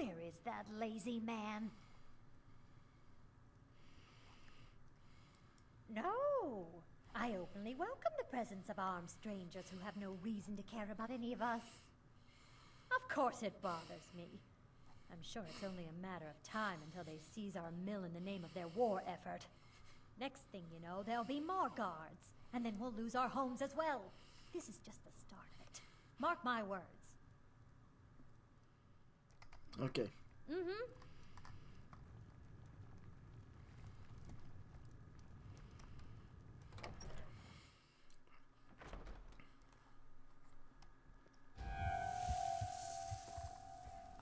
Where is that lazy man? No, I openly welcome the presence of armed strangers who have no reason to care about any of us. Of course it bothers me. I'm sure it's only a matter of time until they seize our mill in the name of their war effort. Next thing you know, there'll be more guards, and then we'll lose our homes as well. This is just the start of it. Mark my words. Okay. Mm-hmm.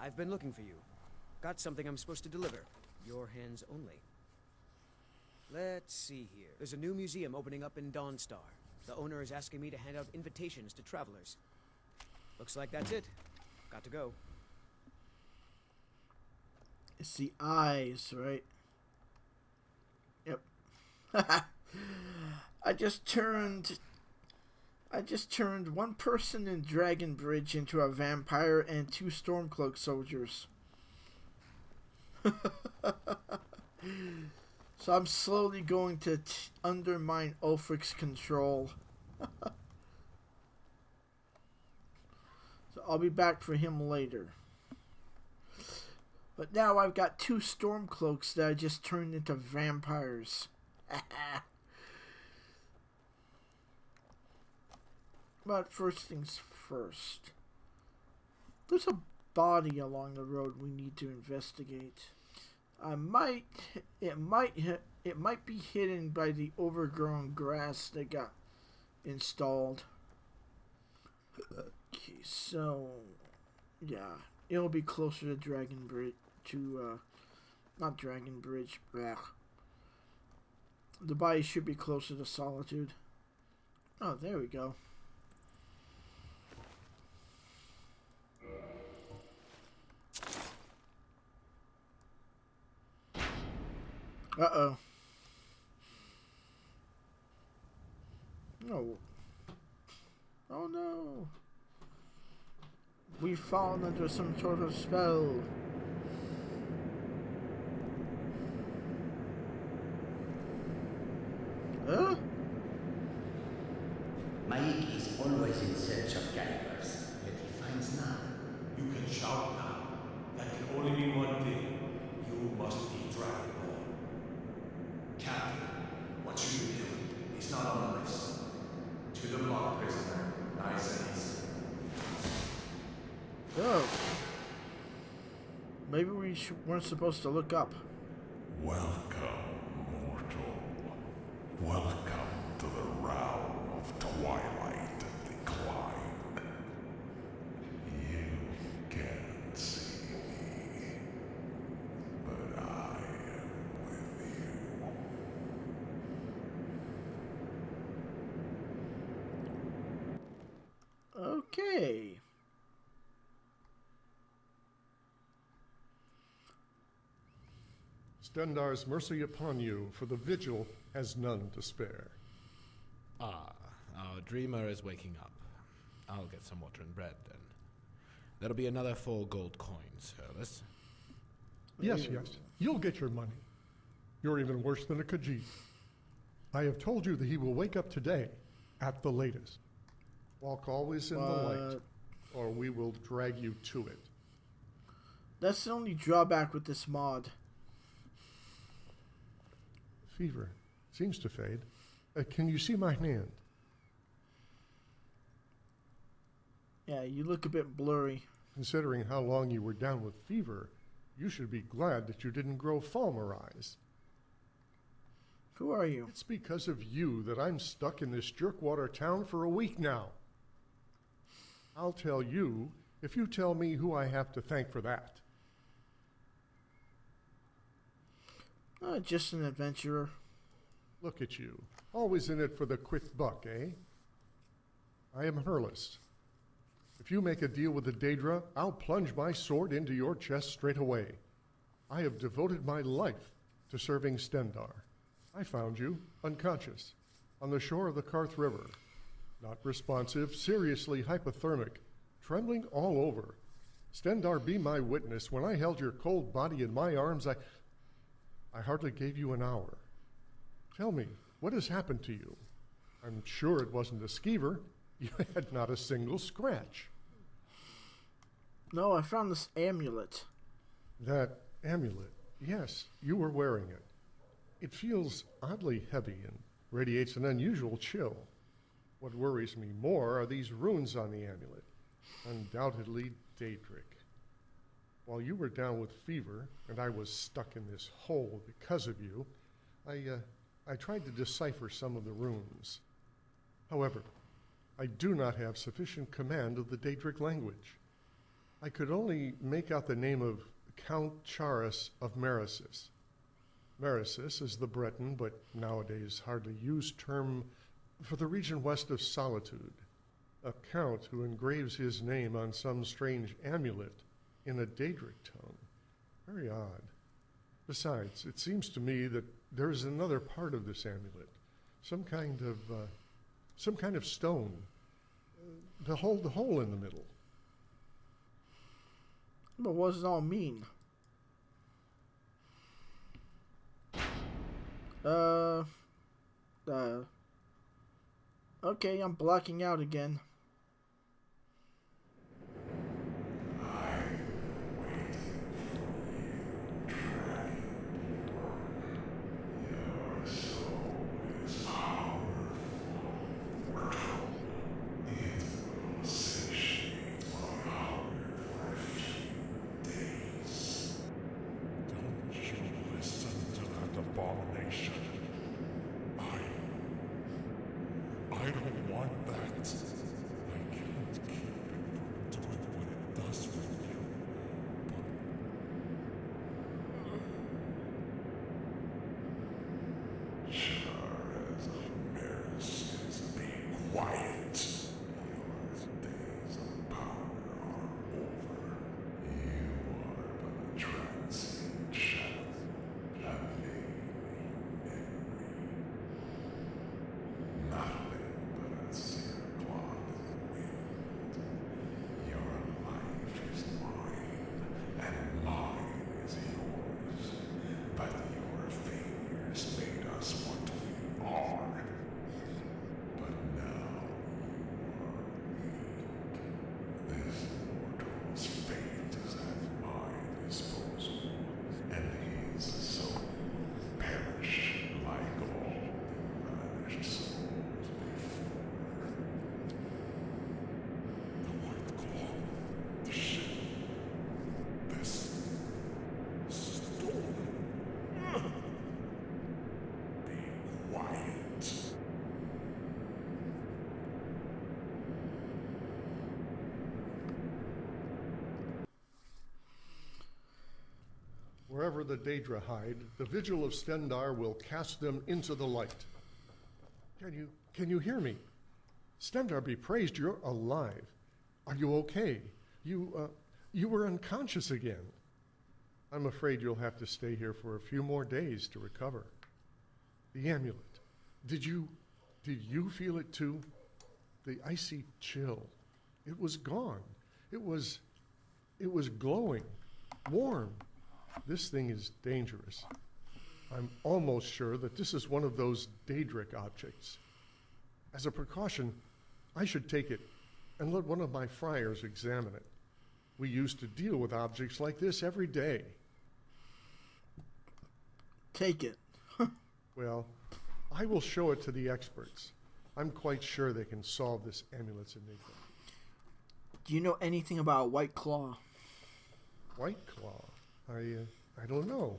I've been looking for you. Got something I'm supposed to deliver. Your hands only. Let's see here. There's a new museum opening up in Dawnstar. The owner is asking me to hand out invitations to travelers. Looks like that's it. Got to go. It's the eyes, right? Yep. I just turned one person in Dragon Bridge into a vampire and 2 Stormcloak soldiers. So I'm slowly going to undermine Ulfric's control. So I'll be back for him later. But now I've got 2 Stormcloaks that I just turned into vampires. But first things first. There's a body along the road we need to investigate. It might be hidden by the overgrown grass that got installed. Okay, so yeah, it'll be closer to Dragon Bridge not Dragon Bridge. Blech. The body should be closer to Solitude. Oh, there we go. Uh-oh. No. Oh no. We've fallen under some sort of spell. Huh? Maik is always in search of calibers, yet he finds none. You can shout now. That can only mean one thing. You must be Dragonborn. Captain, what you been doing is not on the list. To the block, prisoner. Nice and easy. Oh. Maybe we weren't supposed to look up. Welcome, mortal. Welcome to the realm of twilight and decline. You can't see me, but I am with you. Okay. Stendar's mercy upon you, for the vigil has none to spare. Ah, our dreamer is waking up. I'll get some water and bread, then. There'll be another 4 gold coins, Herless. Yes, you'll get your money. You're even worse than a Khajiit. I have told you that he will wake up today, at the latest. Walk always in the light, or we will drag you to it. That's the only drawback with this mod. Fever seems to fade. Can you see my hand? Yeah, you look a bit blurry. Considering how long you were down with fever, you should be glad that you didn't grow Falmer eyes. Who are you? It's because of you that I'm stuck in this jerkwater town for a week now. I'll tell you if you tell me who I have to thank for that. Just an adventurer. Look at you, always in it for the quick buck, eh? I am Herless. If you make a deal with the Daedra, I'll plunge my sword into your chest straight away. I have devoted my life to serving Stendar. I found you, unconscious, on the shore of the Karth River. Not responsive, seriously hypothermic, trembling all over. Stendar, be my witness. When I held your cold body in my arms, I hardly gave you an hour. Tell me, what has happened to you? I'm sure it wasn't a skeever. You had not a single scratch. No, I found this amulet. That amulet, yes, you were wearing it. It feels oddly heavy and radiates an unusual chill. What worries me more are these runes on the amulet. Undoubtedly Daedric. While you were down with fever, and I was stuck in this hole because of you, I tried to decipher some of the runes. However, I do not have sufficient command of the Daedric language. I could only make out the name of Count Charis of Meresis. Meresis is the Breton, but nowadays hardly used term for the region west of Solitude. A count who engraves his name on some strange amulet in a Daedric tongue. Very odd. Besides, it seems to me that there is another part of this amulet, some kind of stone. The hole in the middle. But what does it all mean? Okay, I'm blacking out again. I don't want that. I can't keep it from doing what it does with you. But Charis of Meresis, be quiet. Your days of power are over. You are but a transient shadow, a fading memory. Nothing but a cerecloth in the wind. Your life is mine, and mine is yours. But your failures made us what we are. But now you are weak. This mortal's fate is at my disposal, and his soul perish like all the vanished souls before. The White Claw, the ship, this storm. Be quiet. Wherever the Daedra hide, the vigil of Stendar will cast them into the light. Can you hear me? Stendar be praised, you're alive. Are you okay? You were unconscious again. I'm afraid you'll have to stay here for a few more days to recover. The amulet. Did you feel it too? The icy chill. It was gone. It was glowing, warm. This thing is dangerous. I'm almost sure that this is one of those Daedric objects. As a precaution, I should take it and let one of my friars examine it. We used to deal with objects like this every day. Take it. Well, I will show it to the experts. I'm quite sure they can solve this amulet's enigma. Do you know anything about White Claw? White Claw? I don't know.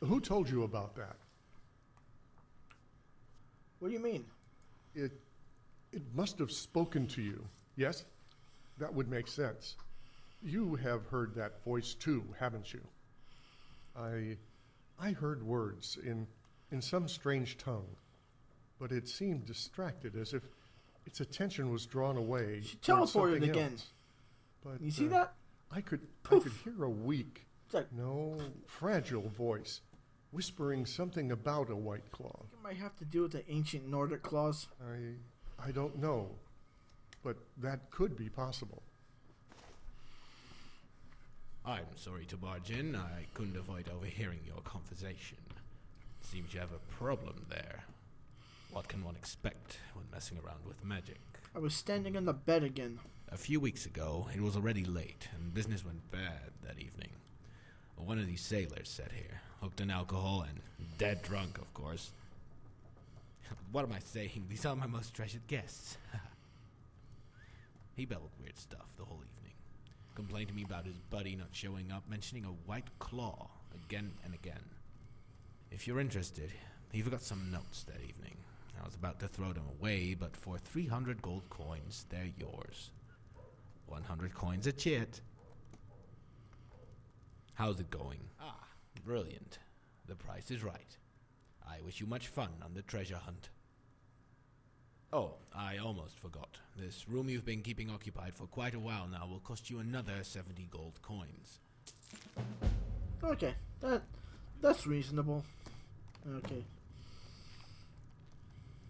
Who told you about that? What do you mean? It must have spoken to you. Yes? That would make sense. You have heard that voice too, haven't you? I heard words in some strange tongue, but it seemed distracted, as if its attention was drawn away. She towards teleported something again. else. But You see that? I could Poof. hear a weak, It's like, no, fragile voice whispering something about a White Claw. it might have to do with the ancient Nordic claws. I don't know, but that could be possible. I'm sorry to barge in. I couldn't avoid overhearing your conversation. Seems you have a problem there. What can one expect when messing around with magic? I was standing in the bed again. A few weeks ago, it was already late, and business went bad that evening. One of these sailors sat here, hooked on alcohol and dead drunk, of course. What am I saying? These are my most treasured guests. He babbled weird stuff the whole evening. Complained to me about his buddy not showing up, mentioning a white claw again and again. If you're interested, he forgot some notes that evening. I was about to throw them away, but for 300 gold coins, they're yours. 100 coins a chit. How's it going? Ah, brilliant. The price is right. I wish you much fun on the treasure hunt. Oh, I almost forgot. This room you've been keeping occupied for quite a while now will cost you another 70 gold coins. Okay, that's reasonable. Okay.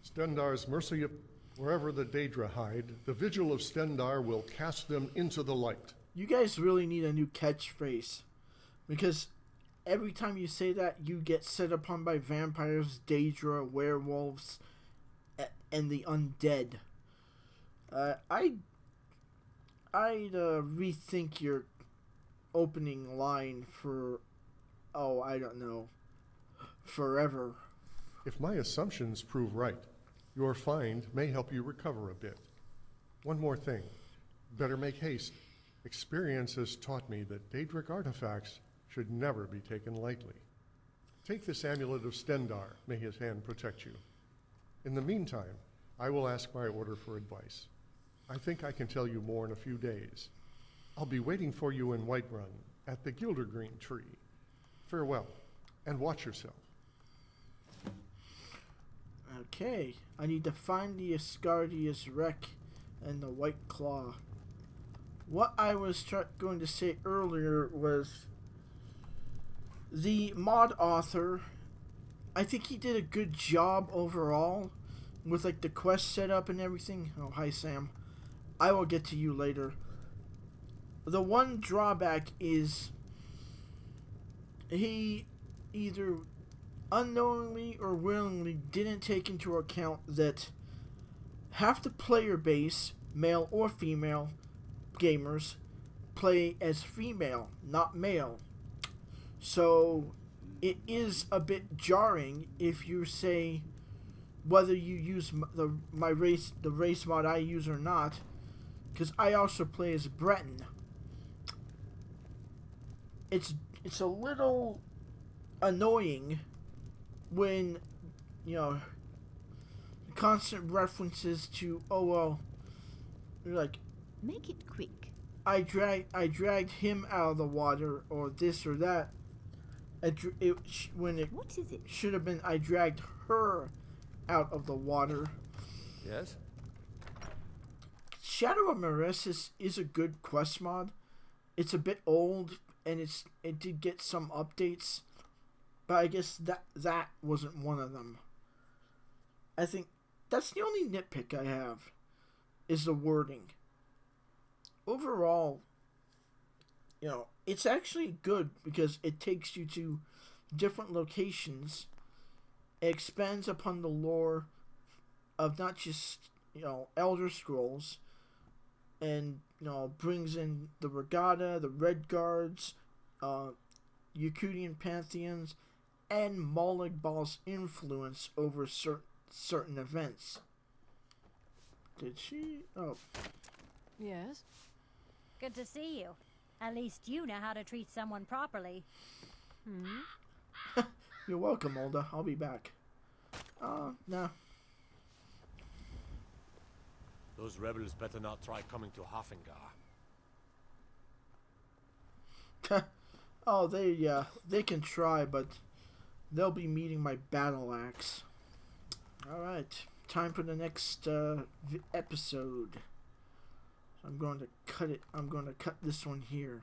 Stendar's mercy, wherever the Daedra hide, the vigil of Stendar will cast them into the light. You guys really need a new catchphrase. Because every time you say that, you get set upon by vampires, Daedra, werewolves, and the undead. I'd rethink your opening line for, I don't know, forever. If my assumptions prove right, your find may help you recover a bit. One more thing. Better make haste. Experience has taught me that Daedric artifacts should never be taken lightly. Take this amulet of Stendar. May his hand protect you. In the meantime, I will ask my order for advice. I think I can tell you more in a few days. I'll be waiting for you in Whiterun at the Gildergreen tree. Farewell, and watch yourself. Okay, I need to find the Asgardius wreck and the White Claw. What I was going to say earlier was the mod author, I think he did a good job overall with like the quest setup and everything. Oh, hi Sam. I will get to you later. The one drawback is he either unknowingly or willingly didn't take into account that half the player base, male or female gamers, play as female, not male. So it is a bit jarring if you say whether you use the race mod I use or not, because I also play as Breton. It's a little annoying when, constant references to, like, make it quick. I dragged him out of the water, or this or that. What is it? Should have been I dragged her out of the water. Yes? Shadow of Meresis is a good quest mod. It's a bit old, and it did get some updates, but I guess that wasn't one of them. I think that's the only nitpick I have, is the wording. Overall, it's actually good because it takes you to different locations. It expands upon the lore of not just, Elder Scrolls, and, brings in the Regatta, the Red Guards, Yakutian Pantheons, and Molag influence over certain events. Did she? Oh. Yes? Good to see you. At least you know how to treat someone properly. You're welcome, Olda. I'll be back. No. Those rebels better not try coming to Hafengar. Oh, they can try, but they'll be meeting my battle axe. Alright, time for the next episode. I'm going to cut this one here.